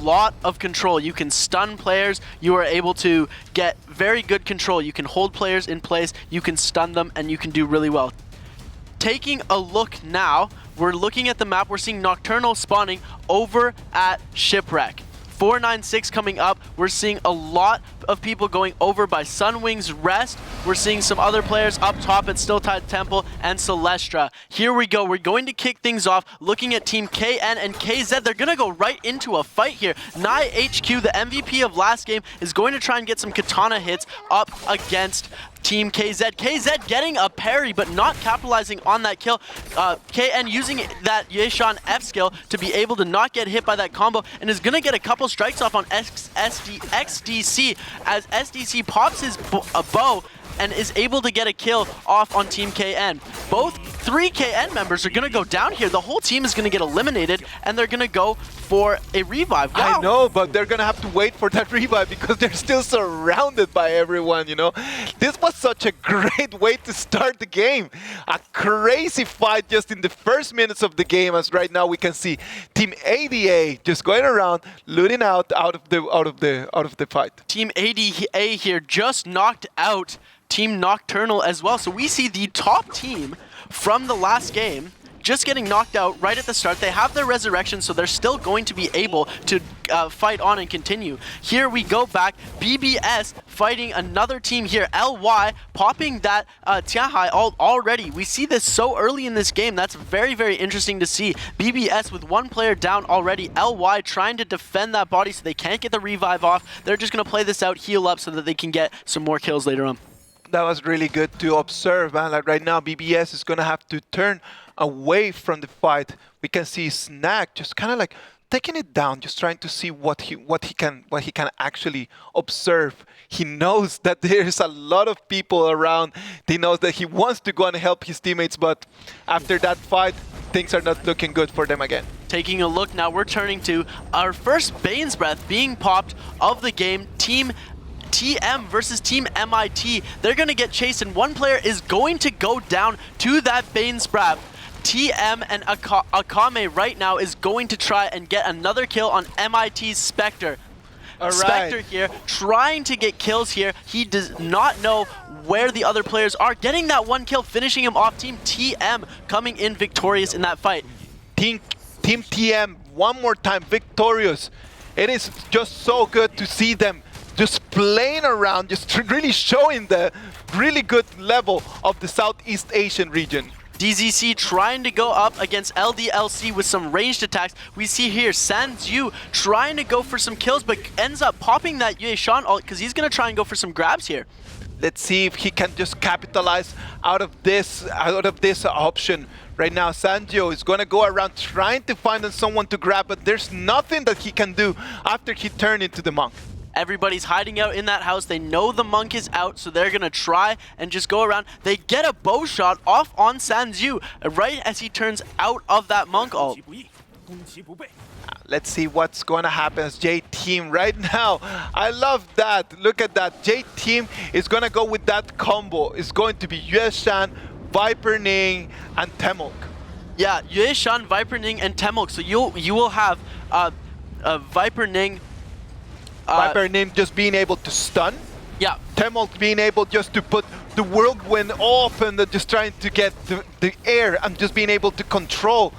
lot of control. You can stun players, you are able to get very good control. You can hold players in place, you can stun them, and you can do really well. Taking a look now, we're looking at the map, we're seeing Nocturnal spawning over at Shipwreck. 496 coming up, we're seeing a lot of people going over by Sunwing's Rest. We're seeing some other players up top at Still Tide Temple and Celestra. Here we go, we're going to kick things off looking at Team KN and KZ. They're gonna go right into a fight here. Nai HQ, the MVP of last game, is going to try and get some katana hits up against Team KZ. KZ getting a parry, but not capitalizing on that kill. KN using that Yueshan F skill to be able to not get hit by that combo, and is gonna get a couple strikes off on XDC as SDC pops his bow and is able to get a kill off on Team KN. Both 3 KN members are gonna go down here. The whole team is gonna get eliminated, and they're gonna go for a revive. Wow. I know, but they're gonna have to wait for that revive because they're still surrounded by everyone, you know? This was such a great way to start the game. A crazy fight just in the first minutes of the game, as right now we can see Team ADA just going around, looting out of the fight. Team ADA here just knocked out Team Nocturnal as well. So we see the top team from the last game just getting knocked out right at the start. They have their resurrection, so they're still going to be able to fight on and continue. Here we go back. BBS fighting another team here. LY popping that Tianhai already. We see this so early in this game. That's very, very interesting to see. BBS with one player down already. LY trying to defend that body so they can't get the revive off. They're just going to play this out, heal up so that they can get some more kills later on. That was really good to observe, man. Like right now, BBS is gonna have to turn away from the fight. We can see Snack just kind of like taking it down, just trying to see what he can actually observe. He knows that there's a lot of people around. He knows that he wants to go and help his teammates, but after that fight, things are not looking good for them again. Taking a look now, we're turning to our first Bane's Breath being popped of the game. Team TM versus Team MIT. They're going to get chased, and one player is going to go down to that Bane's Breath. TM and Akame right now is going to try and get another kill on MIT's Spectre. All right. Spectre here, trying to get kills here. He does not know where the other players are. Getting that one kill, finishing him off. Team TM coming in victorious in that fight. Team TM, one more time, victorious. It is just so good to see them just playing around, just really showing the really good level of the Southeast Asian region. DZC trying to go up against LDLC with some ranged attacks. We see here Sanzu trying to go for some kills, but ends up popping that Yueshan ult because he's going to try and go for some grabs here. Let's see if he can just capitalize out of this option. Right now, Sanjo is going to go around trying to find someone to grab, but there's nothing that he can do after he turned into the monk. Everybody's hiding out in that house. They know the monk is out, so they're going to try and just go around. They get a bow shot off on Sanzu right as he turns out of that monk ult. Let's see what's going to happen as J-Team right now. I love that. Look at that. J-Team is going to go with that combo. It's going to be Yueshan, Viper Ning, and Temulk. Yeah, Yueshan, Viper Ning, and Temulk. So you will have Viper Ning. Viper Ning just being able to stun. Yeah. Temulk being able just to put the whirlwind off and just trying to get the air and just being able to control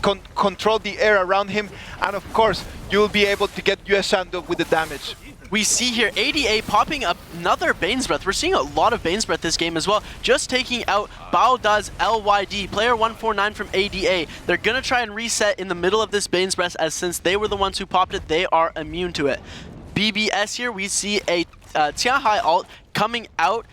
the air around him. And of course, you'll be able to get Yueshan with the damage. We see here ADA popping up another Bane's Breath. We're seeing a lot of Bane's Breath this game as well. Just taking out Baoda's LYD, player 149 from ADA. They're going to try and reset in the middle of this Bane's Breath, as since they were the ones who popped it, they are immune to it. BBS here, we see a Tianhai ult coming out.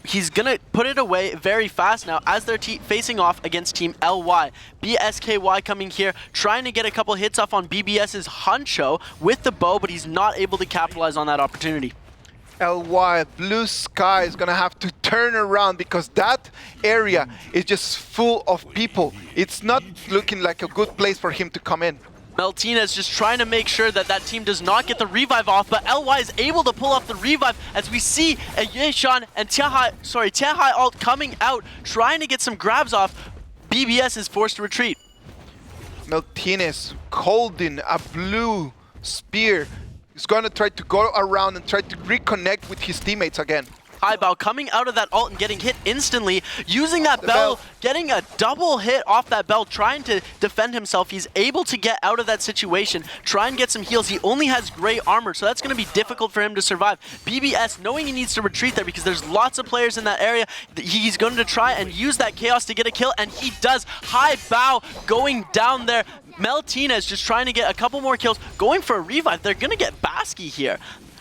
He's going to put it away very fast now as they're facing off against Team LY. BSKY coming here, trying to get a couple hits off on BBS's Huncho with the bow, but he's not able to capitalize on that opportunity. LY, Blue Sky is going to have to turn around because that area is just full of people. It's not looking like a good place for him to come in. Meltina's just trying to make sure that that team does not get the revive off, but LY is able to pull off the revive as we see a Yueshan and Tianhai ult coming out, trying to get some grabs off. BBS is forced to retreat. Meltina's holding a blue Spear. He's going to try to go around and try to reconnect with his teammates again. Highbow coming out of that ult and getting hit instantly, using that bell, getting a double hit off that bell, trying to defend himself. He's able to get out of that situation, try and get some heals. He only has gray armor, so that's going to be difficult for him to survive. BBS, knowing he needs to retreat there because there's lots of players in that area, he's going to try and use that chaos to get a kill, and he does. Highbow going down there. Meltinez just trying to get a couple more kills, going for a revive. They're going to get Basky here.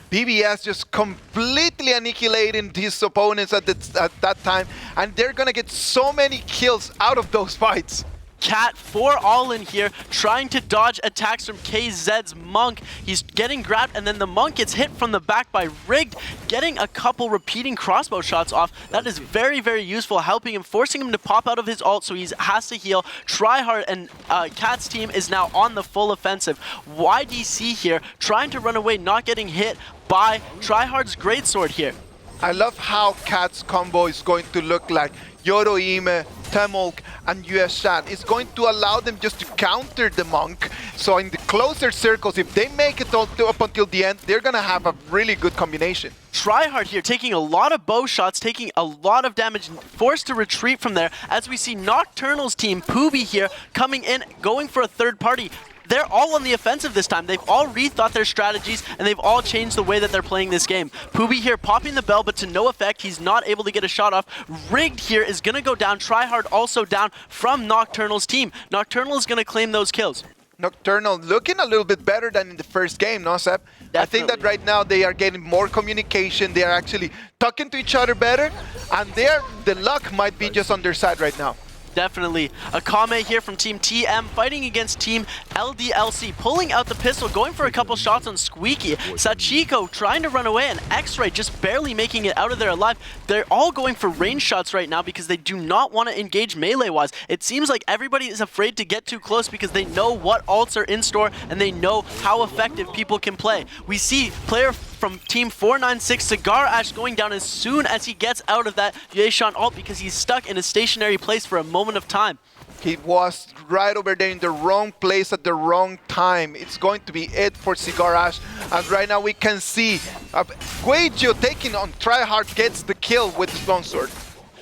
BBS just completely annihilating his opponents at that time, and they're gonna get so many kills out of those fights. Cat 4 all in here, trying to dodge attacks from KZ's Monk. He's getting grabbed, and then the Monk gets hit from the back by Rigged, getting a couple repeating crossbow shots off. That is very, very useful, helping him, forcing him to pop out of his ult, so he has to heal. Tryhard and Cat's team is now on the full offensive. YDC here, trying to run away, not getting hit by Tryhard's greatsword here. I love how Cat's combo is going to look like. Yoroime, Temolk, and US Chat. It's going to allow them just to counter the Monk. So in the closer circles, if they make it up until the end, they're going to have a really good combination. Tryhard here taking a lot of bow shots, taking a lot of damage, forced to retreat from there. As we see Nocturnal's team, Pooby here, coming in, going for a third party. They're all on the offensive this time. They've all rethought their strategies, and they've all changed the way that they're playing this game. Pooby here popping the bell, but to no effect. He's not able to get a shot off. Rigged here is going to go down. Tryhard also down from Nocturnal's team. Nocturnal is going to claim those kills. Nocturnal looking a little bit better than in the first game, no, Seb? Definitely. I think that right now they are getting more communication. They are actually talking to each other better, and the luck might be just on their side right now. Definitely. Akame here from Team TM fighting against Team LDLC, pulling out the pistol, going for a couple shots on Squeaky. Sachiko trying to run away, and X-Ray just barely making it out of there alive. They're all going for range shots right now because they do not want to engage melee-wise. It seems like everybody is afraid to get too close because they know what ults are in store and they know how effective people can play. We see player from Team 496, Cigar Ash, going down as soon as he gets out of that Yueshan ult because he's stuck in a stationary place for a moment of time. He was right over there in the wrong place at the wrong time. It's going to be it for Cigar Ash. As right now we can see Guejo taking on Tryhard, gets the kill with his longsword.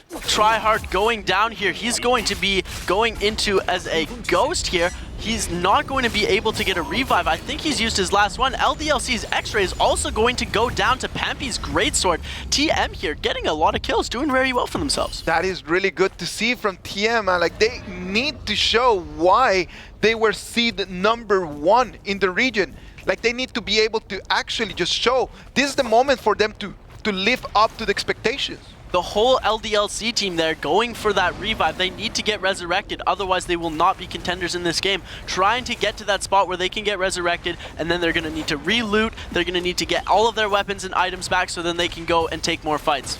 Tryhard going down here. He's going to be going into as a ghost here. He's not going to be able to get a revive. I think he's used his last one. LDLC's X-Ray is also going to go down to Pampy's greatsword. TM here getting a lot of kills, doing very well for themselves. That is really good to see from TM. Like, they need to show why they were seed #1 in the region. Like, they need to be able to actually just show this is the moment for them to live up to the expectations. The whole LDLC team there going for that revive. They need to get resurrected, otherwise they will not be contenders in this game. Trying to get to that spot where they can get resurrected, and then they're going to need to re-loot. They're going to need to get all of their weapons and items back so then they can go and take more fights.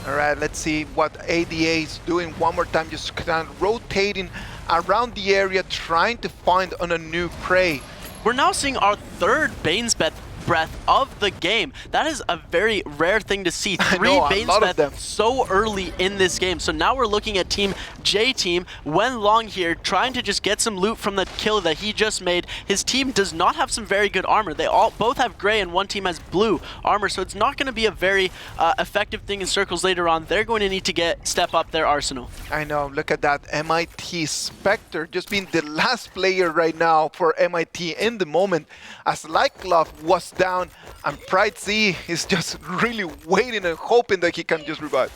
All right, let's see what ADA is doing one more time, just kind of rotating around the area, trying to find on a new prey. We're now seeing our third Bane's Breath of the game. That is a very rare thing to see. 3 Bane's Breath so early in this game. So now we're looking at Team J Team. Wenlong here trying to just get some loot from the kill that he just made. His team does not have some very good armor. They both have gray and one team has blue armor, so it's not going to be a very effective thing in circles later on. They're going to need to step up their arsenal. I know, look at that. MIT Spectre just being the last player right now for MIT in the moment, as Lyclove was down, and Pride Z is just really waiting and hoping that he can just revive.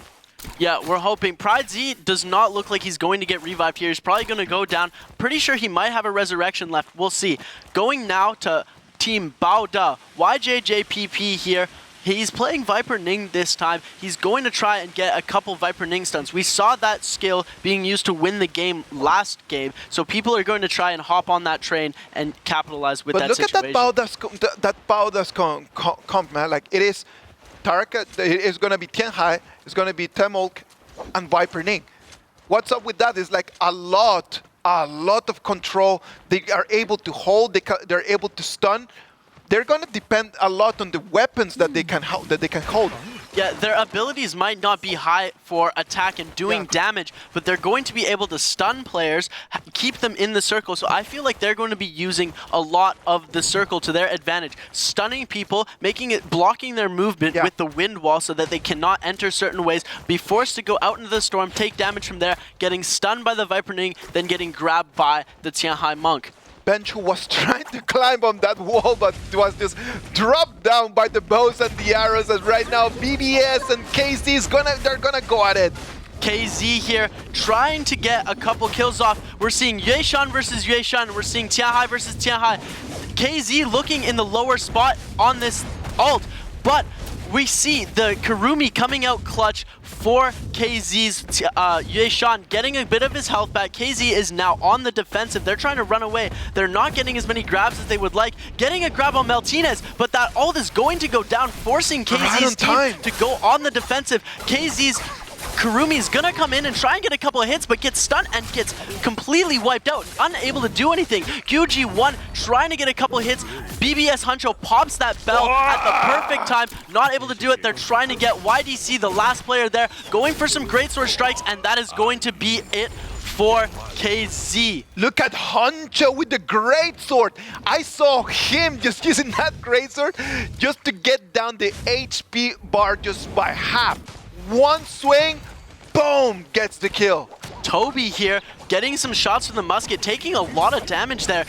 Yeah, we're hoping. Pride Z does not look like he's going to get revived here. He's probably going to go down. Pretty sure he might have a resurrection left. We'll see. Going now to Team Baoda. YJJPP here. He's playing Viper Ning this time. He's going to try and get a couple Viper Ning stuns. We saw that skill being used to win the game last game, so people are going to try and hop on that train and capitalize with that situation. But look at that Baoda's comp, man. Like, it is Taraka, it is going to be Tianhai, it's going to be Temolk, and Viper Ning. What's up with that is like a lot of control. They are able to hold, they're able to stun. They're going to depend a lot on the weapons that they can hold. Yeah, their abilities might not be high for attack and doing damage, but they're going to be able to stun players, keep them in the circle. So I feel like they're going to be using a lot of the circle to their advantage, stunning people, blocking their movement with the wind wall so that they cannot enter certain ways, be forced to go out into the storm, take damage from there, getting stunned by the Viper-ning, then getting grabbed by the Tianhai Monk. Benchu was trying to climb on that wall, but was just dropped down by the bows and the arrows. And right now, BBS and KZ they're gonna go at it. KZ here trying to get a couple kills off. We're seeing Yueshan versus Yueshan. We're seeing Tianhai versus Tianhai. KZ looking in the lower spot on this ult, but we see the Kurumi coming out clutch for KZ's Yueshan, getting a bit of his health back. KZ is now on the defensive. They're trying to run away. They're not getting as many grabs as they would like. Getting a grab on Meltinez, but that ult is going to go down, forcing KZ's team to go on the defensive. KZ's Kurumi's gonna come in and try and get a couple of hits, but gets stunned and gets completely wiped out, unable to do anything. Gyuji1 trying to get a couple of hits. BBS Huncho pops that bell at the perfect time, not able to do it. They're trying to get YDC, the last player there, going for some greatsword strikes, and that is going to be it for KZ. Look at Huncho with the greatsword. I saw him just using that greatsword just to get down the HP bar just by half. One swing, boom, gets the kill. Toby here getting some shots from the musket, taking a lot of damage there.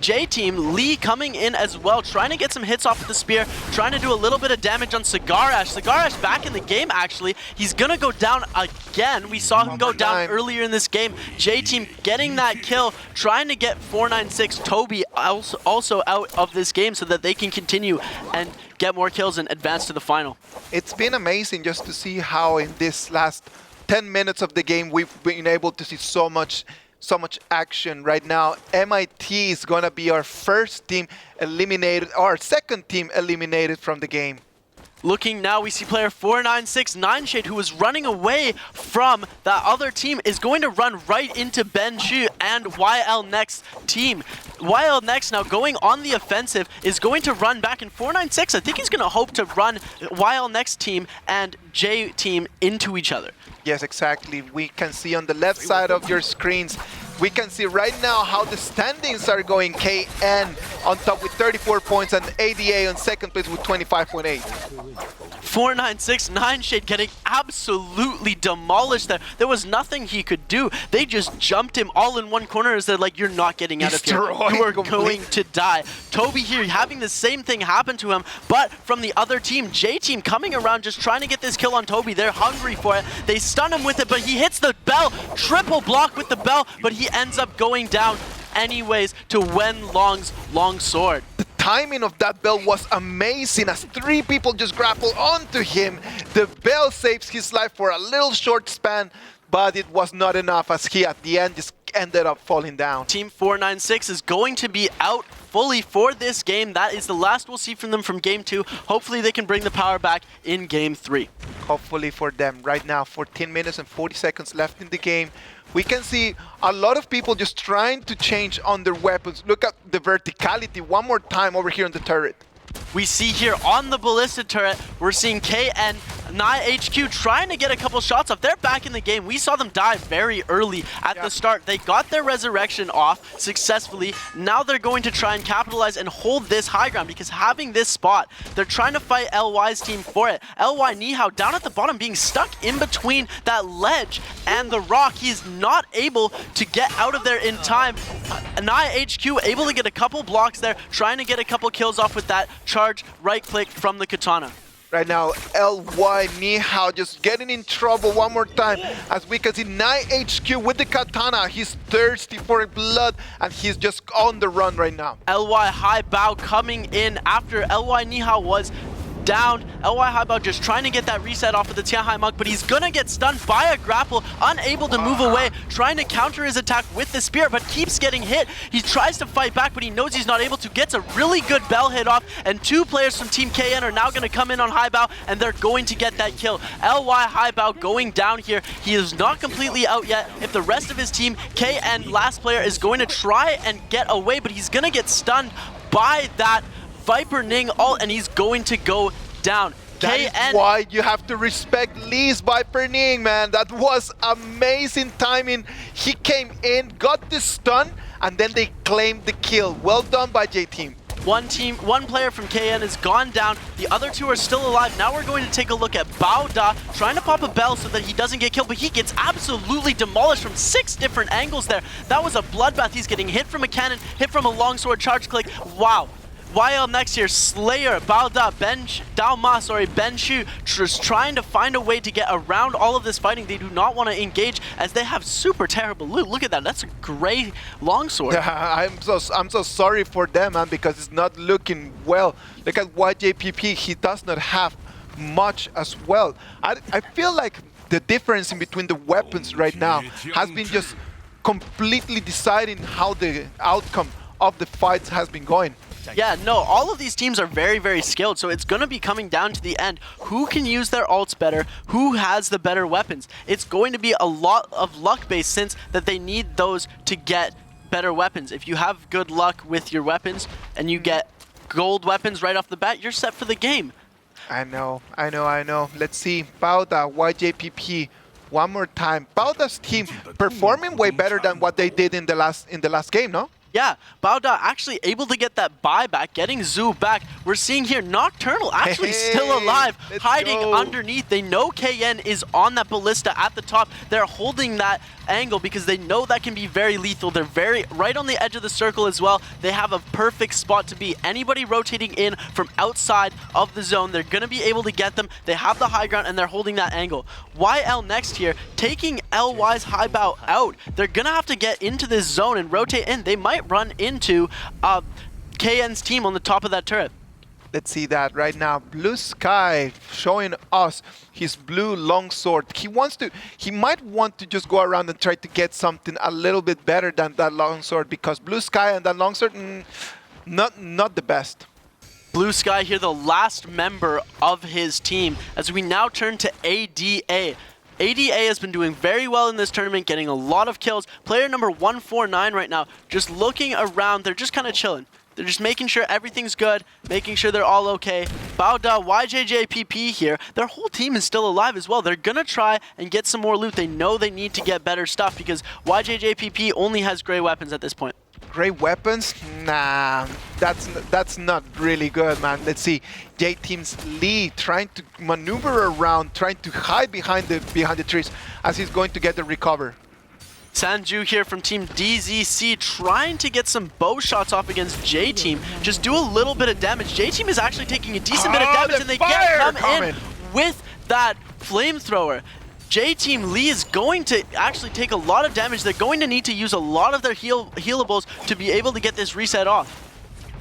J-Team, Lee coming in as well, trying to get some hits off with the spear, trying to do a little bit of damage on Cigarash. Cigarash back in the game, actually. He's gonna go down again. We saw him go down earlier in this game. J-Team getting that kill, trying to get 496 Toby also out of this game so that they can continue and get more kills and advance to the final. It's been amazing just to see how in this last 10 minutes of the game we've been able to see so much action. Right now, MIT is gonna be our first team eliminated, our second team eliminated from the game. Looking now, we see player 496 Nineshade, who was running away from that other team, is going to run right into Benchu and YL Next team. YL Next now going on the offensive is going to run back in 496. I think he's going to hope to run YL Next team and J team into each other. Yes, exactly. We can see on the left side of your screens, we can see right now how the standings are going. KN on top with 34 points and ADA on second place with 25.8. 496 Nineshade getting absolutely demolished there. There was nothing he could do. They just jumped him all in one corner as they're like, you're not getting out of here. You are going to die. Toby here having the same thing happen to him, but from the other team, J-Team coming around just trying to get this kill on Toby. They're hungry for it. They stun him with it, but he hits the bell. Triple block with the bell, but he ends up going down anyways to Wen Long's long sword. The timing of that bell was amazing as three people just grapple onto him. The bell saves his life for a little short span, but it was not enough as he at the end just ended up falling down. Team 496 is going to be out fully for this game. That is the last we'll see from them from game 2. Hopefully they can bring the power back in game 3. Hopefully for them. Right now, 14 minutes and 40 seconds left in the game. We can see a lot of people just trying to change on their weapons. Look at the verticality one more time over here on the turret. We see here on the ballista turret, we're seeing KN, HQ trying to get a couple shots off. They're back in the game. We saw them die very early at the start. They got their resurrection off successfully. Now they're going to try and capitalize and hold this high ground because having this spot, they're trying to fight LY's team for it. LY Nihao down at the bottom being stuck in between that ledge and the rock. He's not able to get out of there in time. HQ able to get a couple blocks there, trying to get a couple kills off with that charge right click from the katana. Right now, LY Nihao just getting in trouble one more time. As we can see, HQ with the katana. He's thirsty for blood, and he's just on the run right now. LY High Bow coming in after LY Nihao was down. LY High Bow just trying to get that reset off of the Tianhai Monk, but he's gonna get stunned by a grapple, unable to move away, trying to counter his attack with the spear, but keeps getting hit. He tries to fight back, but he knows he's not able to. Gets a really good bell hit off, and two players from Team KN are now gonna come in on High Bow, and they're going to get that kill. LY High Bow going down here. He is not completely out yet. If the rest of his team, KN last player, is going to try and get away, but he's gonna get stunned by that Viper Ning ult, and he's going to go down. That is KN why you have to respect Lee's Viperning, man. That was amazing timing. He came in, got the stun, and then they claimed the kill. Well done by J-Team. One player from KN has gone down. The other two are still alive. Now we're going to take a look at Bao Da trying to pop a bell so that he doesn't get killed, but he gets absolutely demolished from 6 different angles there. That was a bloodbath. He's getting hit from a cannon, hit from a longsword charge click. Wow. YL next here, Slayer, Bao Da, Ben Shu, just trying to find a way to get around all of this fighting. They do not want to engage as they have super terrible loot. Look at that, that's a gray longsword. I'm so sorry for them, man, because it's not looking well. Look at YJPP, he does not have much as well. I feel like the difference in between the weapons right now has been just completely deciding how the outcome of the fights has been going. Yeah, no, all of these teams are very, very skilled, so it's going to be coming down to the end. Who can use their ults better? Who has the better weapons? It's going to be a lot of luck-based since that they need those to get better weapons. If you have good luck with your weapons and you get gold weapons right off the bat, you're set for the game. I know. Let's see, Bauda, YJPP, one more time. Bauda's team performing way better than what they did in the last game, no? Yeah, Bao Da actually able to get that buyback, getting Zoo back. We're seeing here Nocturnal actually still alive, hiding underneath. They know KN is on that ballista at the top. They're holding that angle because they know that can be very lethal. They're very right on the edge of the circle as well. They have a perfect spot to be. Anybody rotating in from outside of the zone, they're going to be able to get them. They have the high ground and they're holding that angle. YL next here, taking LY's high bow out. They're going to have to get into this zone and rotate in. They might run into KN's team on the top of that turret. Let's see that right now. Blue Sky showing us his blue longsword. He might want to just go around and try to get something a little bit better than that longsword, because Blue Sky and that longsword, not the best. Blue Sky here, the last member of his team, as we now turn to ADA. ADA has been doing very well in this tournament, getting a lot of kills. Player number 149 right now, just looking around. They're just kind of chilling. They're just making sure everything's good, making sure they're all okay. Bao Da, YJJPP here, their whole team is still alive as well. They're going to try and get some more loot. They know they need to get better stuff because YJJPP only has gray weapons at this point. Gray weapons? Nah, that's not really good, man. Let's see. J-Team's Lee trying to maneuver around, trying to hide behind the trees as he's going to get the recover. Sanju here from Team DZC trying to get some bow shots off against J-Team. Just do a little bit of damage. J-Team is actually taking a decent bit of damage and they get come in with that flamethrower. J-Team Lee is going to actually take a lot of damage. They're going to need to use a lot of their healables to be able to get this reset off.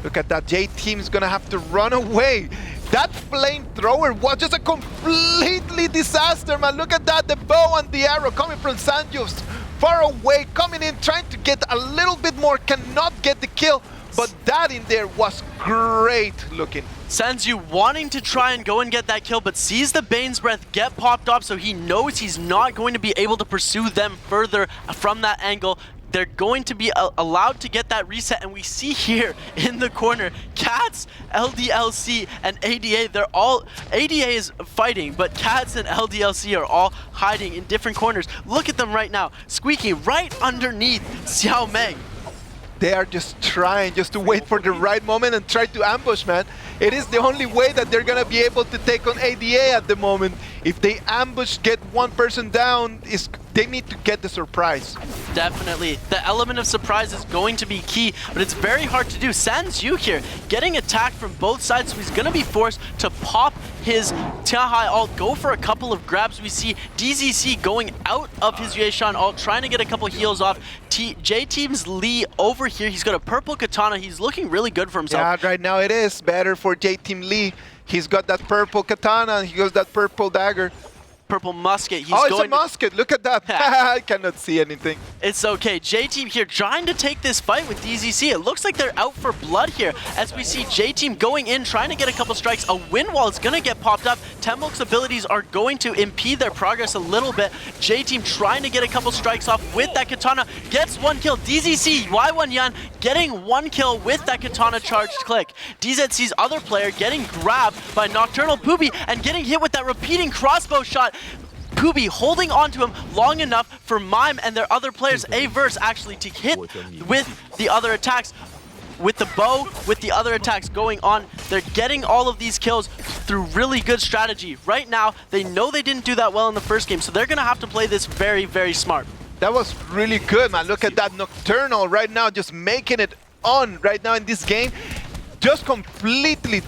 Look at that. J-Team is going to have to run away. That flamethrower was just a completely disaster, man. Look at that. The bow and the arrow coming from Sanjus. Far away, coming in, trying to get a little bit more. Cannot get the kill. But that in there was great looking. Sanju wanting to try and go and get that kill, but sees the Bane's Breath get popped up, so he knows he's not going to be able to pursue them further from that angle. They're going to be allowed to get that reset, and we see here in the corner, Cats, LDLC, and ADA. ADA is fighting, but Cats and LDLC are all hiding in different corners. Look at them right now, Squeaky right underneath Xiao Meng. They are just trying to wait for the right moment and try to ambush, man. It is the only way that they're going to be able to take on ADA at the moment. If they ambush, get one person down, they need to get the surprise. Definitely. The element of surprise is going to be key, but it's very hard to do. Sanju here getting attacked from both sides, so he's going to be forced to pop his Tiahai ult, go for a couple of grabs. We see DZC going out of his Yueshan ult, trying to get a couple heals off. J-Team's Lee over here, he's got a purple katana. He's looking really good for himself. Yeah, right now it is better for J-Team Lee. He's got that purple katana and he got that purple dagger. purple musket. He's it's going a musket. Look at that. I cannot see anything. It's okay. J-Team here trying to take this fight with DZC. It looks like they're out for blood here as we see J-Team going in, trying to get a couple strikes. A wind wall is going to get popped up. Temulk's abilities are going to impede their progress a little bit. J-Team trying to get a couple strikes off with that katana. Gets one kill. DZC, Y1 Yan getting one kill with that katana charged click. DZC's other player getting grabbed by Nocturnal Poopy and getting hit with that repeating crossbow shot. Poopy holding onto him long enough for Mime and their other players, A-Verse, actually to hit with the other attacks. With the bow, with the other attacks going on, they're getting all of these kills through really good strategy. Right now, they know they didn't do that well in the first game, so they're going to have to play this very, very smart. That was really good, man. Look at that Nocturnal right now, just making it on right now in this game. Just completely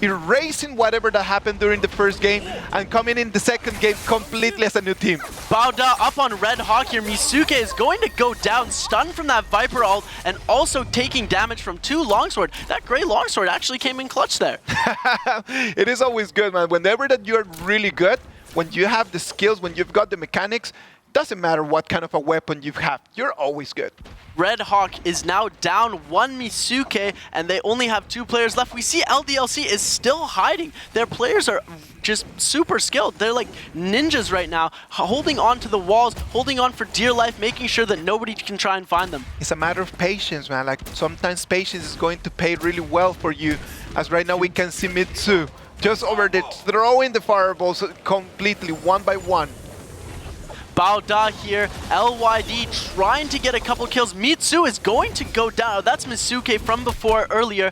erasing whatever that happened during the first game and coming in the second game completely as a new team. Baoda up on Red Hawk here. Misuke is going to go down, stunned from that Viper ult, and also taking damage from 2 Longsword. That Grey Longsword actually came in clutch there. It is always good, man. Whenever that you're really good, when you have the skills, when you've got the mechanics, doesn't matter what kind of a weapon you have, you're always good. Red Hawk is now down 1 Misuke, and they only have 2 players left. We see LDLC is still hiding. Their players are just super skilled. They're like ninjas right now, holding on to the walls, holding on for dear life, making sure that nobody can try and find them. It's a matter of patience, man. Like, sometimes patience is going to pay really well for you. As right now we can see Mitsu just over there, throwing the fireballs completely, one by one. Baoda here, LYD trying to get a couple kills. Mitsu is going to go down. Oh, that's Misuke from before earlier.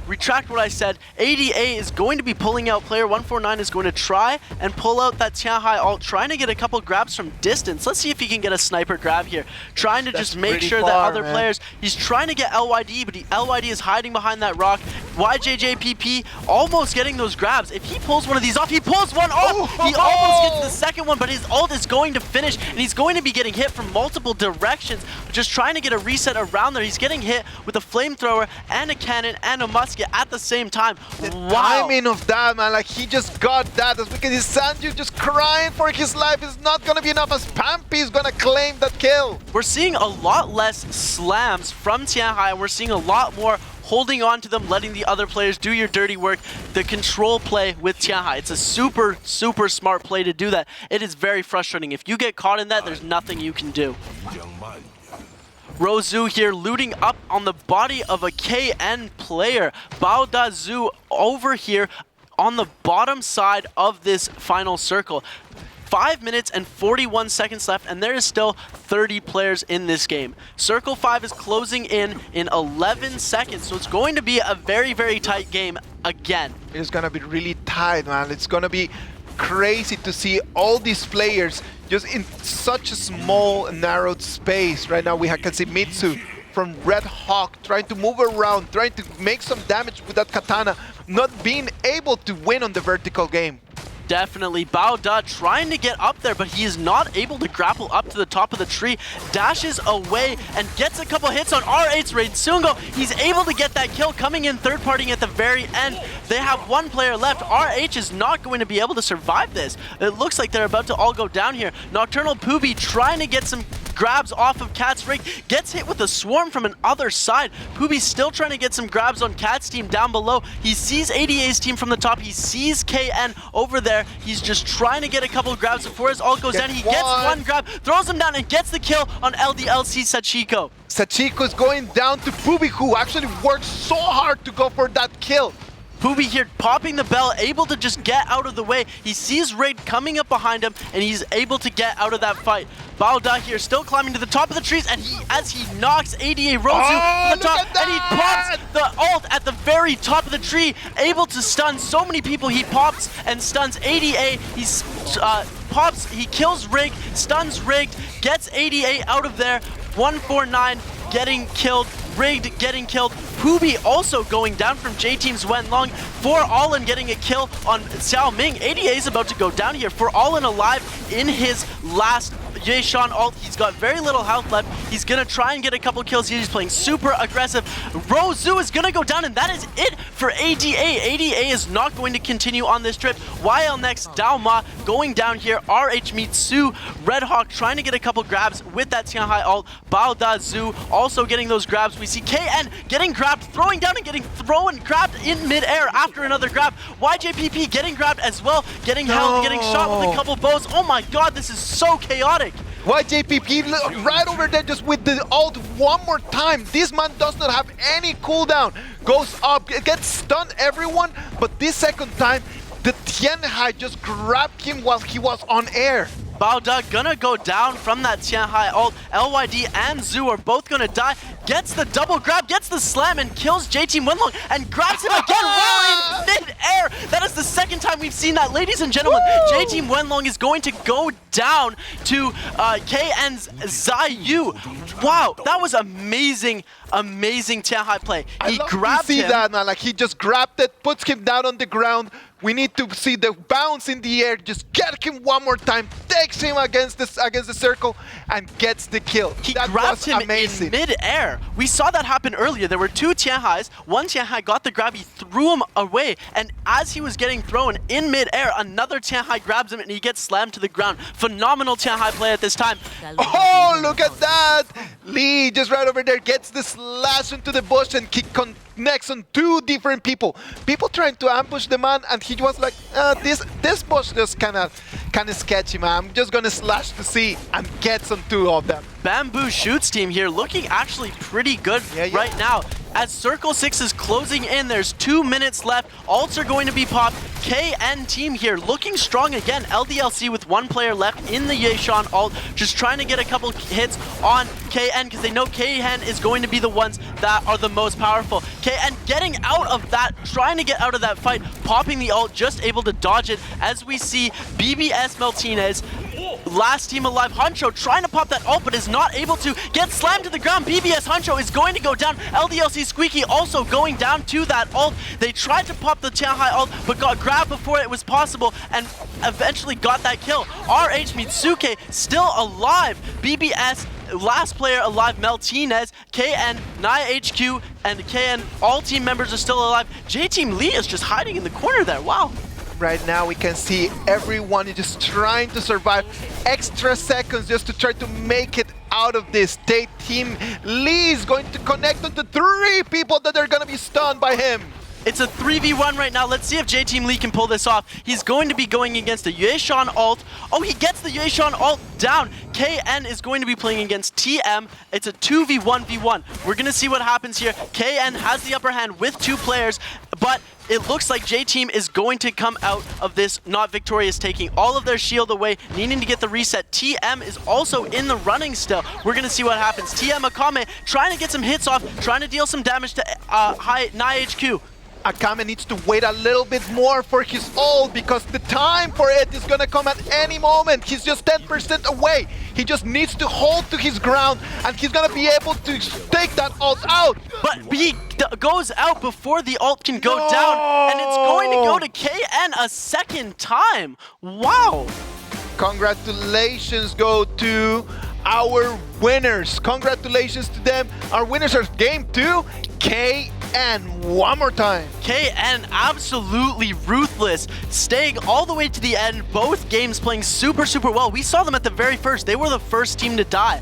Retract what I said. ADA is going to be pulling out player 149 is going to try and pull out that Tianhai ult, trying to get a couple grabs from distance. Let's see if he can get a sniper grab here. Trying to just make sure that other players, he's trying to get LYD, but LYD is hiding behind that rock. YJJPP almost getting those grabs. If he pulls one of these off, he pulls one off. He almost gets the second one, but his ult is going to finish, and he's going to be getting hit from multiple directions, just trying to get a reset around there. He's getting hit with a flamethrower and a cannon and a musket at the same time. The timing of that, man, like he just got that. As we can see Sanju just crying for his life. It's not gonna be enough as Pampy is gonna claim that kill. We're seeing a lot less slams from Tianhai, and we're seeing a lot more holding on to them, letting the other players do your dirty work. The control play with Tianhai. It's a super, super smart play to do that. It is very frustrating. If you get caught in that, there's nothing you can do. Rozu here looting up on the body of a KN player. Baoda Zhu over here on the bottom side of this final circle. 5 minutes and 41 seconds left, and there is still 30 players in this game. Circle 5 is closing in 11 seconds, so it's going to be a very, very tight game again. It's gonna be really tight, man. It's gonna be crazy to see all these players just in such a small, narrowed space. Right now we can see Mitsu from Red Hawk trying to move around, trying to make some damage with that katana, not being able to win on the vertical game. Definitely. Baoda trying to get up there, but he is not able to grapple up to the top of the tree. Dashes away and gets a couple hits on R8's Raid Sungo. He's able to get that kill, coming in third partying at the very end. They have 1 player left. RH is not going to be able to survive this. It looks like they're about to all go down here. Nocturnal Poopy trying to get some grabs off of Cat's rig, gets hit with a swarm from an other side. Poopy's still trying to get some grabs on Cat's team down below. He sees ADA's team from the top. He sees KN over there. He's just trying to get a couple of grabs before his ult goes down. He gets one grab, throws him down, and gets the kill on LDLC Sachiko. Sachiko is going down to Poopy, who actually worked so hard to go for that kill. Poopy here popping the bell, able to just get out of the way. He sees Raid coming up behind him, and he's able to get out of that fight. Baoda here still climbing to the top of the trees, and as he knocks ADA Rozu to the top, and he pops the ult at the very top of the tree, able to stun so many people. He pops and stuns ADA. He kills Rig, stuns Rigged, gets ADA out of there. 149 getting killed. Rigged getting killed. Poopy also going down from J-Team's Wenlong. For Allin getting a kill on Xiao Ming. ADA is about to go down here. For Allin alive in his last Yeishan ult. He's got very little health left. He's going to try and get a couple kills here. He's playing super aggressive. Rozu is going to go down, and that is it for ADA. ADA is not going to continue on this trip. YL next, Daoma going down here. RH meets Su. Red Hawk trying to get a couple grabs with that Tianhai ult. Bao Da Zhu also getting those grabs. We see KN getting grabbed, throwing down and getting thrown, grabbed in midair after another grab. YJPP getting grabbed as well, getting held, getting shot with a couple bows. Oh my god, this is so chaotic. YJPP right over there just with the ult one more time. This man does not have any cooldown. Goes up, gets stunned everyone, but this second time, the Tianhai just grabbed him while he was on air. Bao Da gonna go down from that Tianhai ult. LYD and Zhu are both gonna die. Gets the double grab, gets the slam, and kills JT Wenlong and grabs him again while in mid-air. That is the second time we've seen that, ladies and gentlemen. JT Wenlong is going to go down to KN's Zayu. Wow, that was amazing, amazing Tianhai play. He grabbed him. That, man. Like, he just grabbed it, puts him down on the ground. We need to see the bounce in the air. Just get him one more time. Takes him against the circle and gets the kill. He that grabbed was him amazing. in mid-air. We saw that happen earlier. There were two Tianhais. One Tianhai got the grab. He threw him away. And as he was getting thrown in mid-air, another Tianhai grabs him and he gets slammed to the ground. Phenomenal Tianhai play at this time. Oh, look at that! Lee just right over there gets the slash into the bush and he connects on two different people. People trying to ambush the man, and he was like, this bush just kind of sketchy, man. I'm just gonna slash to see, and gets on two of them. Bamboo Shoots team here looking actually pretty good right now. As Circle 6 is closing in, there's 2 minutes left. Ults are going to be popped. KN team here looking strong again. LDLC with one player left in the Yeishan ult, just trying to get a couple hits on KN because they know KN is going to be the ones that are the most powerful. KN getting out of that, trying to get out of that fight, popping the ult, just able to dodge it as we see BBS Meltinez, last team alive, Huncho trying to pop that ult but is not able to, get slammed to the ground. BBS Huncho is going to go down. LDLC Squeaky also going down to that ult. They tried to pop the Tianhai ult but got grabbed before it was possible and eventually got that kill. RH Mitsuke still alive. BBS last player alive, Meltinez, KN, NiHQ, and KN, all team members are still alive. J-Team Lee is just hiding in the corner there, wow. Right now we can see everyone is just trying to survive extra seconds just to try to make it out of this. Team Lee is going to connect on the 3 people that are going to be stunned by him. It's a 3v1 right now. Let's see if J-Team Lee can pull this off. He's going to be going against the Yeishan ult. Oh, he gets the Yeishan ult down. KN is going to be playing against TM. It's a 2v1v1. We're going to see what happens here. KN has the upper hand with 2 players, but it looks like J-Team is going to come out of this not victorious, taking all of their shield away, needing to get the reset. TM is also in the running still. We're going to see what happens. TM Akame trying to get some hits off, trying to deal some damage to NiHQ. Akame needs to wait a little bit more for his ult because the time for it is gonna come at any moment. He's just 10% away. He just needs to hold to his ground and he's gonna be able to take that ult out. But he goes out before the ult can go down, and it's going to go to KN a second time. Wow. Congratulations go to our winners. Congratulations to them. Our winners are game 2, KN. One more time. KN absolutely ruthless, staying all the way to the end. Both games playing super, super well. We saw them at the very first. They were the first team to die.